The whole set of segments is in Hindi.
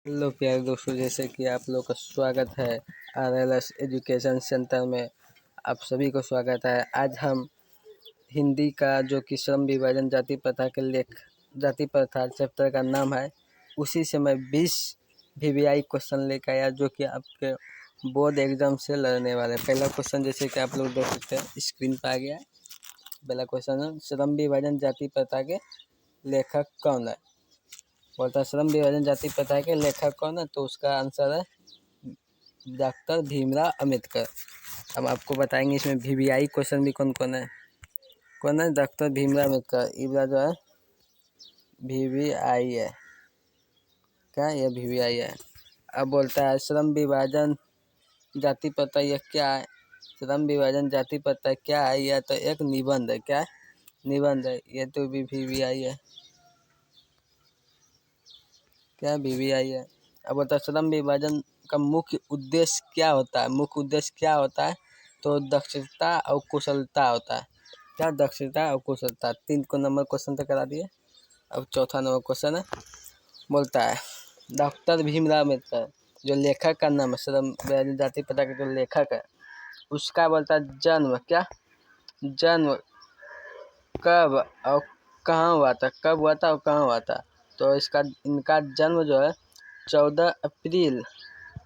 हेलो प्यारे दोस्तों, जैसे कि आप लोग का स्वागत है आरएलएस एजुकेशन सेंटर में। आप सभी को स्वागत है। आज हम हिंदी का जो कि श्रम विभाजन जाति प्रथा के जाति प्रथा चैप्टर का नाम है, उसी से मैं 20 वीवीआई क्वेश्चन लेकर आया जो कि आपके बोर्ड एग्जाम से लड़ने वाले। पहला क्वेश्चन जैसे कि आप लोग देख सकते हैं स्क्रीन पर आ गया है। पहला क्वेश्चन है, श्रम विभाजन जाति प्रथा के लेखक कौन है? बोलता है श्रम विभाजन जाति प्रथा के लेखक कौन है? तो उसका आंसर है डॉक्टर भीमराव अम्बेडकर। हम आपको बताएंगे इसमें वीवीआई क्वेश्चन भी कौन कौन है। डॉक्टर भीमराव अम्बेडकर। इबरा जो है वीवीआई है, क्या ये वीवीआई है। अब बोलता है श्रम विभाजन जाति प्रथा यह क्या है? श्रम विभाजन जाति प्रथा क्या है? यह तो एक निबंध है। क्या निबंध है? ये तो भी वीवीआई है। क्या वीवीआई है। अब बोलता श्रम विभाजन का मुख्य उद्देश्य क्या होता है? मुख्य उद्देश्य क्या होता है? तो दक्षता और कुशलता होता है। क्या दक्षता और कुशलता। 3 को नंबर क्वेश्चन तक करा दिए। अब चौथा नंबर क्वेश्चन है, बोलता है डॉक्टर भीमराव अम्बेडकर जो लेखक का नाम है, श्रम विभाजन जाति प्रथा का जो लेखक है उसका बोलता है जन्म। क्या जन्म कब और कहाँ हुआ था? कब हुआ था और कहाँ हुआ था? तो इनका जन्म जो है 14 अप्रैल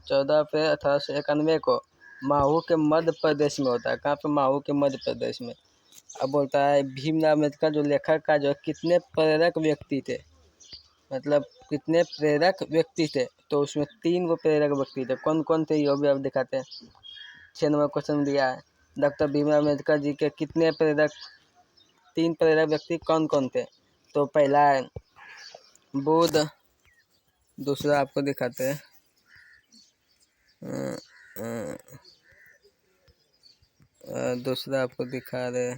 1891 को महू के मध्य प्रदेश में होता है। कहाँ पे? महू के मध्य प्रदेश में। अब बोलता है भीमराव अम्बेडकर जो लेखक का जो कितने प्रेरक व्यक्ति थे, मतलब कितने प्रेरक व्यक्ति थे? तो उसमें 3 गो प्रेरक व्यक्ति थे। कौन कौन थे ये भी अब दिखाते हैं। 6 नंबर क्वेश्चन दिया है, डॉक्टर भीमराव अम्बेडकर जी के कितने प्रेरक 3 प्रेरक व्यक्ति कौन कौन थे? तो पहला है बुद्ध, दूसरा आपको दिखाते हैं दूसरा आपको दिखा रहे,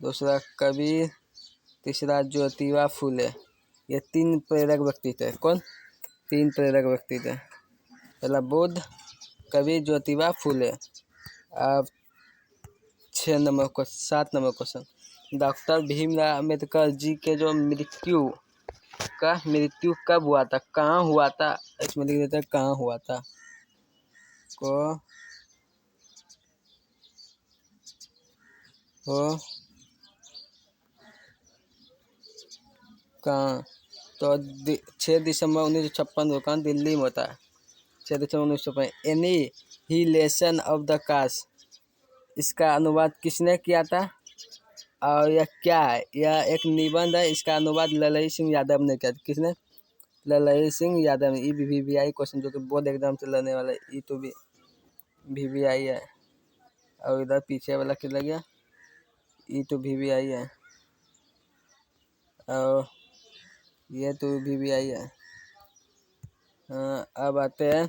दूसरा कबीर, तीसरा ज्योतिबा फूले। ये 3 प्रेरक व्यक्ति थे। कौन? 3 प्रेरक व्यक्ति थे। पहला बुद्ध, कबीर, ज्योतिबा फूले। अब 7 number question, doctor Bhimrao Ambedkar ji के जो मृत्यु कब हुआ था? कहाँ हुआ था? इसमें लिख देते हैं कहाँ हुआ था को हो कहाँ। तो 6 दिसंबर 1956 को कहाँ? दिल्ली में होता है। 6 दिसंबर 1956। एनीहिलेशन ऑफ द कास्ट, इसका अनुवाद किसने किया था और यह क्या है? यह एक निबंध है। इसका अनुवाद ललई सिंह यादव ने किया था। किसने? ललई सिंह यादव ने। ये वीवीआई क्वेश्चन जो कि बोर्ड एग्जाम से लड़ने वाला है, ये तो भी वीवीआई है। और इधर पीछे वाला कितना गया? ये तो वीवीआई है और ये तो वीवीआई है। अब आते हैं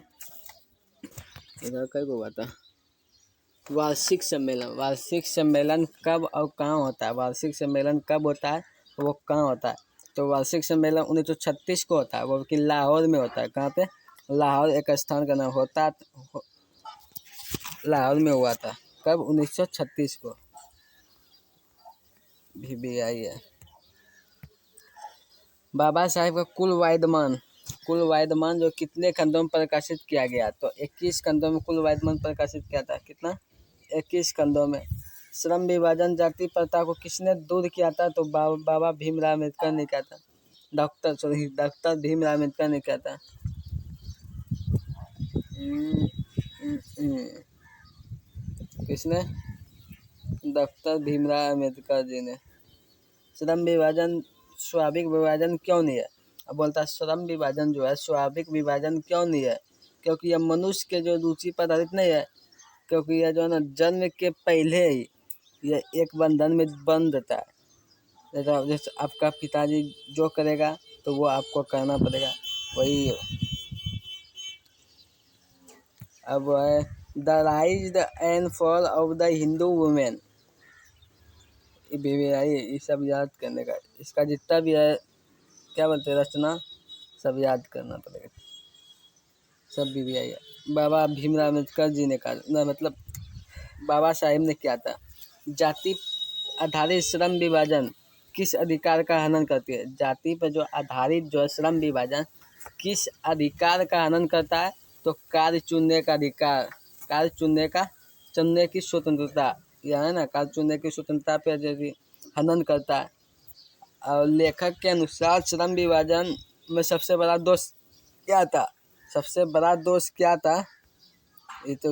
इधर कई को बात है वार्षिक सम्मेलन। वार्षिक सम्मेलन कब और कहाँ होता है? वार्षिक सम्मेलन कब होता है, वो कहाँ होता है? तो वार्षिक सम्मेलन 1936 को होता है, वो कि लाहौर में होता है। कहाँ पे? लाहौर एक स्थान का नाम होता लाहौर में हुआ था। कब? 1936 को। वीवीआई है। बाबा साहेब का कुल वायदमान जो कितने खंडों में प्रकाशित किया गया? तो 21 खंडों में कुल वायदमान प्रकाशित किया था। कितना? 21 खंडों में। श्रम विभाजन जाति प्रथा को किसने दूर किया था? तो बाबा भीमराव अम्बेडकर ने किया था। डॉक्टर भीमराव अम्बेडकर ने किया था। किसने? डॉक्टर भीमराव अम्बेडकर जी ने। श्रम विभाजन स्वाभाविक विभाजन क्यों नहीं है? अब बोलता है श्रम विभाजन जो है स्वाभाविक विभाजन क्यों नहीं है? क्योंकि यह मनुष्य के जो रुचि पर आधारित नहीं है। क्योंकि यह जो है ना जन्म के पहले ही यह एक बंधन में बंध देता है। जैसे आपका पिताजी जो करेगा तो वो आपको करना पड़ेगा, वही। अब है the rise and fall of the Hindu women. ये सब याद करने का, इसका जितना भी है क्या बोलते हैं रचना, सब याद करना पड़ेगा। सब वीवीआई है। बाबा भीमराव अम्बेडकर जी ने कहा, मतलब बाबा साहेब ने किया था। जाति आधारित श्रम विभाजन किस अधिकार का हनन करती है? जाति पर जो आधारित जो है श्रम विभाजन किस अधिकार का हनन करता है? तो कार्य चुनने का अधिकार, कार्य चुनने की स्वतंत्रता, यह है ना, कार्य चुनने की स्वतंत्रता पे यदि हनन करता है। और लेखक के अनुसार श्रम विभाजन में सबसे बड़ा दोष क्या था? सबसे बड़ा दोष क्या था? ये तो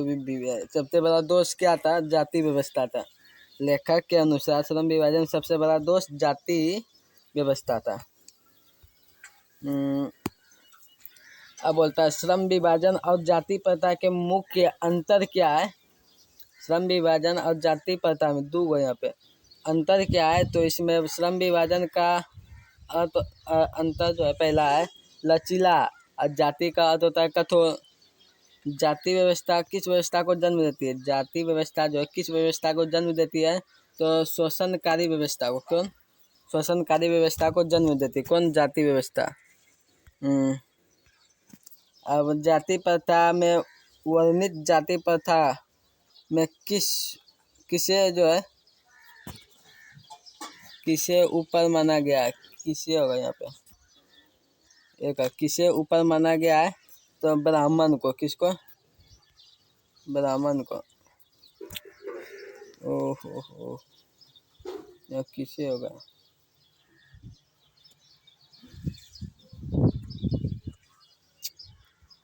सबसे बड़ा दोष क्या था? जाति व्यवस्था था। लेखक के अनुसार श्रम विभाजन सबसे बड़ा दोष जाति व्यवस्था था। अब बोलता है श्रम विभाजन और जाति प्रथा के मुख्य अंतर क्या है? श्रम विभाजन और जाति प्रथा में दो यहाँ पे अंतर क्या है? तो इसमें श्रम विभाजन का अंतर जो है, पहला है लचीला और जाति का अर्थ होता है कठोर। जाति व्यवस्था किस व्यवस्था को जन्म देती है? जाति व्यवस्था जो है किस व्यवस्था को जन्म देती है? तो शोषणकारी व्यवस्था को। कौन? शोषणकारी व्यवस्था को जन्म देती है। कौन? जाति व्यवस्था। अब जाति प्रथा में वर्णित जाति प्रथा में किसे जो है किसे ऊपर माना गया है? किसे होगा यहाँ पे? एक किसे ऊपर माना गया है? तो ब्राह्मण को। किसको? ब्राह्मण को। ओहो, यह किसे होगा?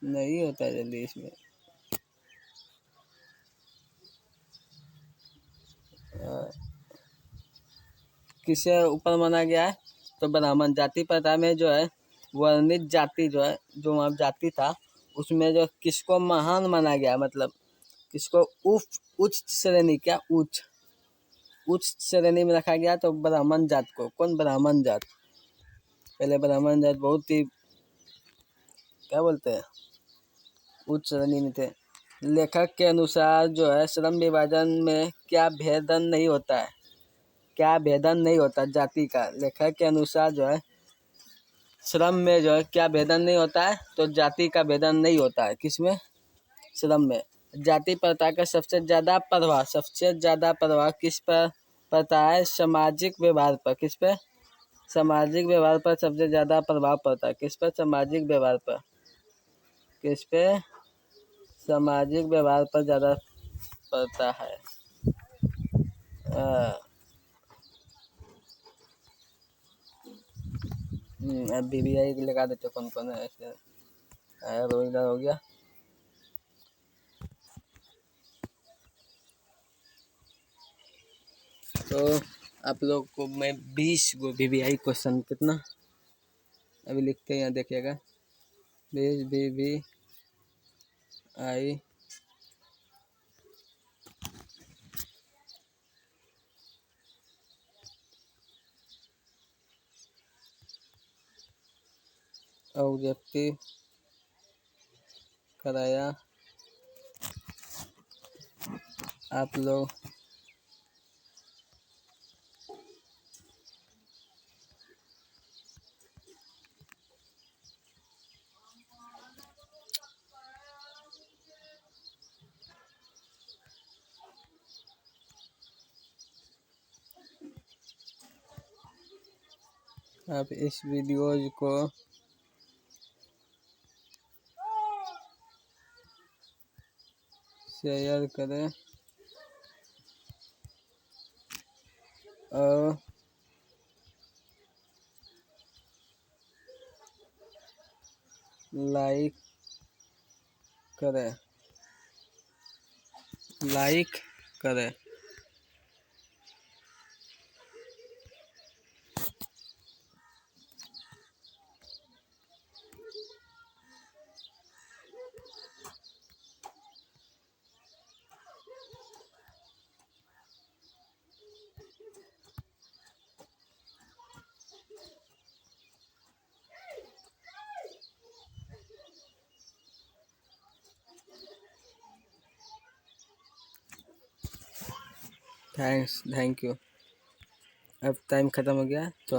नहीं होता जल्दी इसमें। किसे ऊपर माना गया है? तो ब्राह्मण। जाति प्रथा में जो है वर्णित जाति जो है, जो वहाँ जाति था उसमें जो किसको महान माना गया, मतलब किसको उच्च श्रेणी, क्या उच्च श्रेणी में रखा गया? तो ब्राह्मण जात को। कौन? ब्राह्मण जात। पहले ब्राह्मण जात बहुत ही, क्या बोलते हैं, उच्च श्रेणी में थे। लेखक के अनुसार जो है श्रम विभाजन में क्या भेदन नहीं होता है? क्या भेदन नहीं होता जाति का? लेखक के अनुसार जो है श्रम में जो है क्या भेदन नहीं होता है? तो जाति का भेदन नहीं होता है। किसमें? श्रम में। जाति प्रथा का सबसे ज्यादा प्रभाव किस पर पड़ता है? सामाजिक व्यवहार पर। किस पे? सामाजिक व्यवहार पर सबसे ज्यादा प्रभाव पड़ता है। किस पर? सामाजिक व्यवहार पर। किस पे? सामाजिक व्यवहार पर ज्यादा पड़ता है। अब BBI लगा देते कौन कौन है ऐसे। रोहिंदा हो गया। तो आप लोग को मैं 20 गो BBI क्वेश्चन, कितना अभी लिखते हैं यहाँ देखिएगा। 20 BBI ऑब्जेक्टिव कराया आप लोग आप इस वीडियो को शेयर करें और लाइक करें। Thank you. अब टाइम ख़त्म हो गया तो